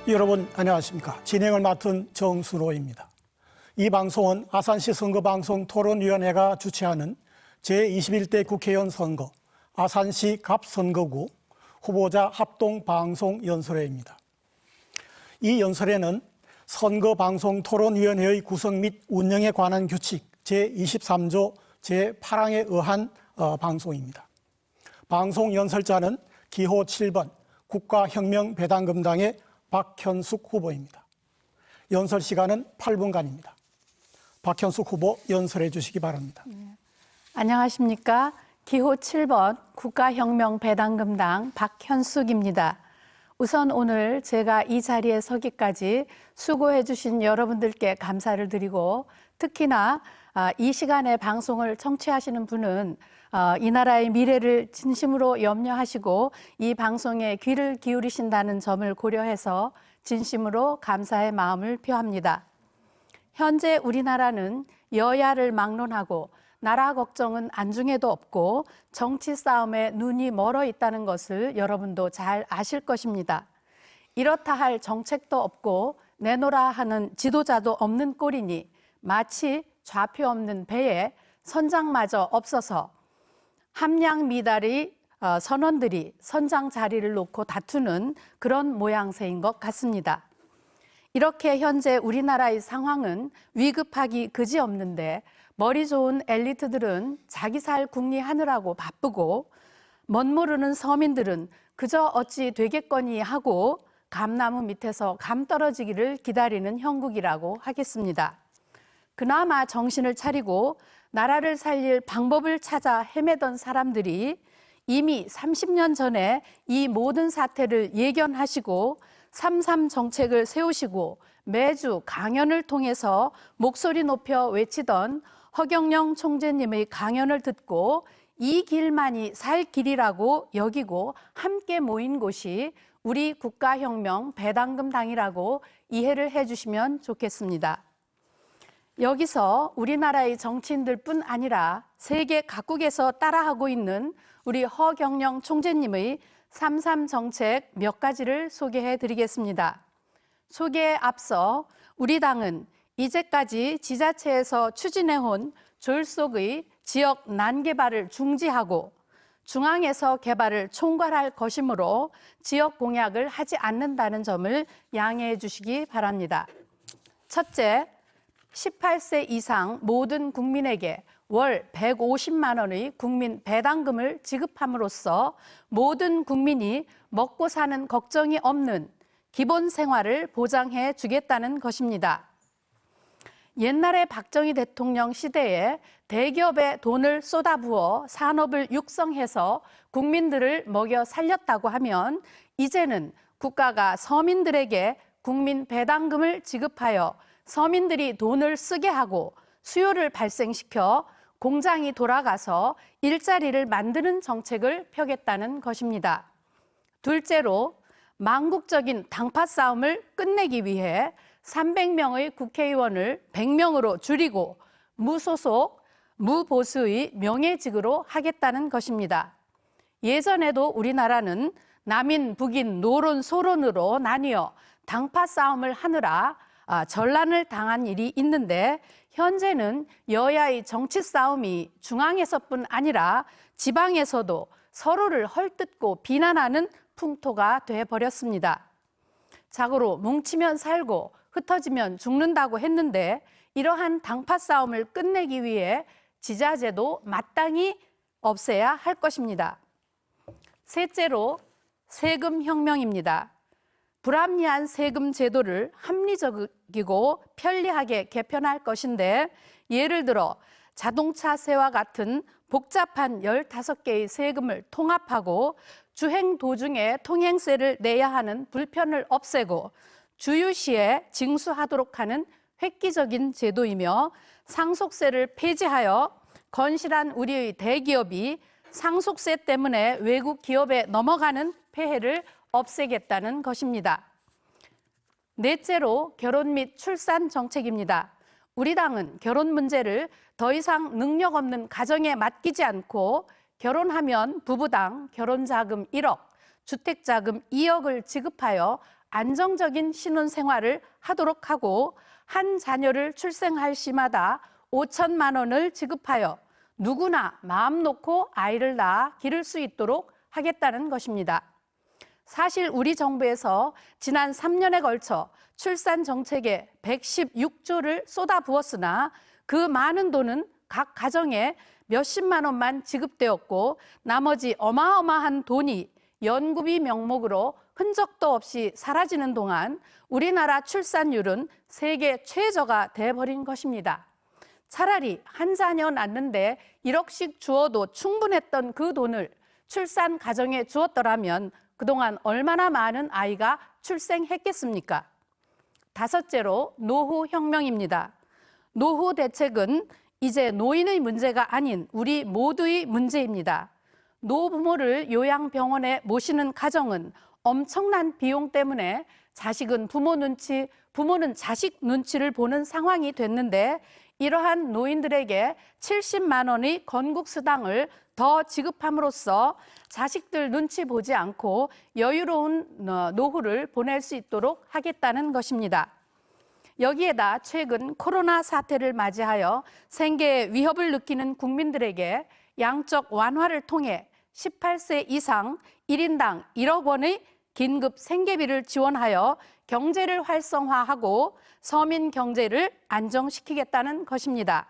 여러분 안녕하십니까. 진행을 맡은 정순호입니다. 이 방송은 아산시 선거방송 토론위원회가 주최하는 제21대 국회의원 선거 아산시 갑선거구 후보자 합동방송 연설회입니다. 이 연설회는 선거방송토론위원회의 구성 및 운영에 관한 규칙 제23조 제8항에 의한 방송입니다. 방송 연설자는 기호 7번 국가혁명배당금당의 박현숙 후보입니다. 연설 시간은 8분간입니다. 박현숙 후보 연설해 주시기 바랍니다. 안녕하십니까. 기호 7번 국가혁명배당금당 박현숙입니다. 우선 오늘 제가 이 자리에 서기까지 수고해 주신 여러분들께 감사를 드리고, 특히나 이 시간에 방송을 청취하시는 분은 이 나라의 미래를 진심으로 염려하시고 이 방송에 귀를 기울이신다는 점을 고려해서 진심으로 감사의 마음을 표합니다. 현재 우리나라는 여야를 막론하고 나라 걱정은 안중에도 없고 정치 싸움에 눈이 멀어 있다는 것을 여러분도 잘 아실 것입니다. 이렇다 할 정책도 없고 내놓으라 하는 지도자도 없는 꼴이니 마치 좌표 없는 배에 선장마저 없어서 함량미달의 선원들이 선장 자리를 놓고 다투는 그런 모양새인 것 같습니다. 이렇게 현재 우리나라의 상황은 위급하기 그지없는데 머리 좋은 엘리트들은 자기 살 궁리하느라고 바쁘고 멋모르는 서민들은 그저 어찌 되겠거니 하고 감나무 밑에서 감 떨어지기를 기다리는 형국이라고 하겠습니다. 그나마 정신을 차리고 나라를 살릴 방법을 찾아 헤매던 사람들이 이미 30년 전에 이 모든 사태를 예견하시고 3.3 정책을 세우시고 매주 강연을 통해서 목소리 높여 외치던 허경영 총재님의 강연을 듣고 이 길만이 살 길이라고 여기고 함께 모인 곳이 우리 국가혁명배당금당이라고 이해를 해주시면 좋겠습니다. 여기서 우리나라의 정치인들뿐 아니라 세계 각국에서 따라하고 있는 우리 허경영 총재님의 3.3 정책 몇 가지를 소개해 드리겠습니다. 소개에 앞서 우리 당은 이제까지 지자체에서 추진해온 졸속의 지역 난개발을 중지하고 중앙에서 개발을 총괄할 것이므로 지역 공약을 하지 않는다는 점을 양해해 주시기 바랍니다. 첫째, 18세 이상 모든 국민에게 월 150만 원의 국민 배당금을 지급함으로써 모든 국민이 먹고 사는 걱정이 없는 기본 생활을 보장해 주겠다는 것입니다. 옛날에 박정희 대통령 시대에 대기업에 돈을 쏟아부어 산업을 육성해서 국민들을 먹여 살렸다고 하면 이제는 국가가 서민들에게 국민 배당금을 지급하여 서민들이 돈을 쓰게 하고 수요를 발생시켜 공장이 돌아가서 일자리를 만드는 정책을 펴겠다는 것입니다. 둘째로 망국적인 당파 싸움을 끝내기 위해 300명의 국회의원을 100명으로 줄이고 무소속, 무보수의 명예직으로 하겠다는 것입니다. 예전에도 우리나라는 남인, 북인, 노론, 소론으로 나뉘어 당파 싸움을 하느라 전란을 당한 일이 있는데 현재는 여야의 정치 싸움이 중앙에서뿐 아니라 지방에서도 서로를 헐뜯고 비난하는 풍토가 돼버렸습니다. 자고로 뭉치면 살고 흩어지면 죽는다고 했는데 이러한 당파 싸움을 끝내기 위해 지자체도 마땅히 없애야 할 것입니다. 셋째로 세금 혁명입니다. 불합리한 세금 제도를 합리적이고 편리하게 개편할 것인데 예를 들어 자동차세와 같은 복잡한 15개의 세금을 통합하고 주행 도중에 통행세를 내야 하는 불편을 없애고 주유시에 징수하도록 하는 획기적인 제도이며 상속세를 폐지하여 건실한 우리의 대기업이 상속세 때문에 외국 기업에 넘어가는 폐해를 없애겠다는 것입니다. 넷째로 결혼 및 출산 정책입니다. 우리 당은 결혼 문제를 더 이상 능력 없는 가정에 맡기지 않고 결혼하면 부부당 결혼자금 1억, 주택자금 2억을 지급하여 안정적인 신혼생활을 하도록 하고 한 자녀를 출생할 시마다 5천만 원을 지급하여 누구나 마음 놓고 아이를 낳아 기를 수 있도록 하겠다는 것입니다. 사실 우리 정부에서 지난 3년에 걸쳐 출산 정책에 116조를 쏟아부었으나 그 많은 돈은 각 가정에 몇십만 원만 지급되었고 나머지 어마어마한 돈이 연구비 명목으로 흔적도 없이 사라지는 동안 우리나라 출산율은 세계 최저가 돼버린 것입니다. 차라리 한 자녀 낳는데 1억씩 주어도 충분했던 그 돈을 출산 가정에 주었더라면 그동안 얼마나 많은 아이가 출생했겠습니까? 다섯째로 노후 혁명입니다. 노후 대책은 이제 노인의 문제가 아닌 우리 모두의 문제입니다. 노부모를 요양병원에 모시는 가정은 엄청난 비용 때문에 자식은 부모 눈치, 부모는 자식 눈치를 보는 상황이 됐는데 이러한 노인들에게 70만 원의 건국수당을 더 지급함으로써 자식들 눈치 보지 않고 여유로운 노후를 보낼 수 있도록 하겠다는 것입니다. 여기에다 최근 코로나 사태를 맞이하여 생계의 위협을 느끼는 국민들에게 양적 완화를 통해 18세 이상 1인당 1억 원의 긴급 생계비를 지원하여 경제를 활성화하고 서민 경제를 안정시키겠다는 것입니다.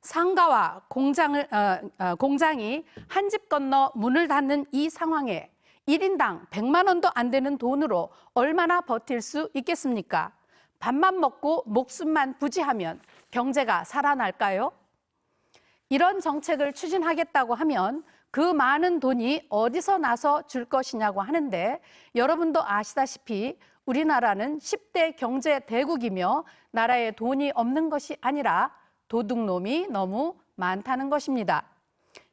상가와 공장이 한 집 건너 문을 닫는 이 상황에 1인당 100만 원도 안 되는 돈으로 얼마나 버틸 수 있겠습니까? 밥만 먹고 목숨만 부지하면 경제가 살아날까요? 이런 정책을 추진하겠다고 하면 그 많은 돈이 어디서 나서 줄 것이냐고 하는데 여러분도 아시다시피 우리나라는 10대 경제 대국이며 나라에 돈이 없는 것이 아니라 도둑놈이 너무 많다는 것입니다.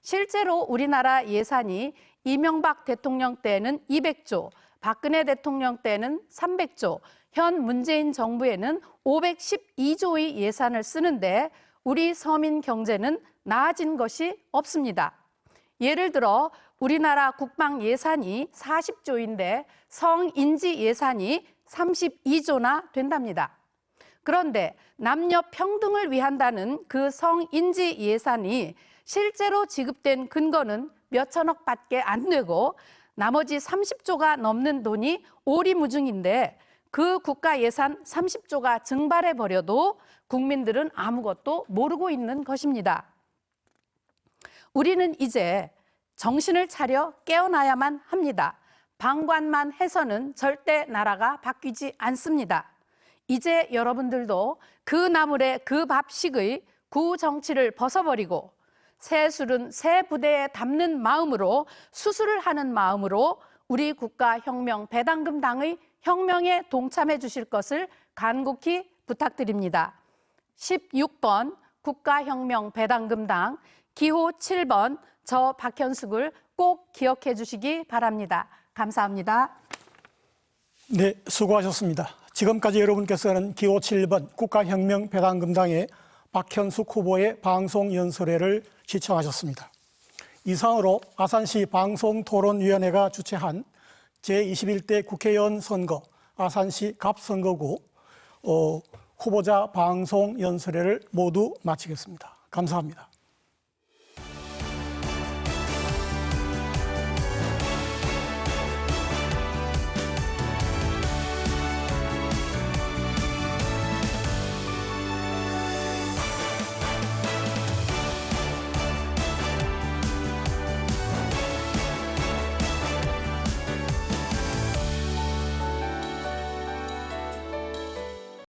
실제로 우리나라 예산이 이명박 대통령 때는 200조, 박근혜 대통령 때는 300조, 현 문재인 정부에는 512조의 예산을 쓰는데 우리 서민 경제는 나아진 것이 없습니다. 예를 들어 우리나라 국방 예산이 40조인데 성인지 예산이 32조나 된답니다. 그런데 남녀 평등을 위한다는 그 성인지 예산이 실제로 지급된 근거는 몇천억밖에 안 되고 나머지 30조가 넘는 돈이 오리무중인데 그 국가 예산 30조가 증발해 버려도 국민들은 아무것도 모르고 있는 것입니다. 우리는 이제 정신을 차려 깨어나야만 합니다. 방관만 해서는 절대 나라가 바뀌지 않습니다. 이제 여러분들도 그 나물의 그 밥식의 구정치를 벗어버리고 새 술은 새 부대에 담는 마음으로 수술을 하는 마음으로 우리 국가혁명 배당금당의 혁명에 동참해 주실 것을 간곡히 부탁드립니다. 16번 국가혁명 배당금당 기호 7번 저 박현숙을 꼭 기억해 주시기 바랍니다. 감사합니다. 네, 수고하셨습니다. 지금까지 여러분께서는 기호 7번 국가혁명 배당금당의 박현숙 후보의 방송 연설회를 시청하셨습니다. 이상으로 아산시 방송토론위원회가 주최한 제21대 국회의원 선거 아산시 갑선거구 후보자 방송 연설회를 모두 마치겠습니다. 감사합니다.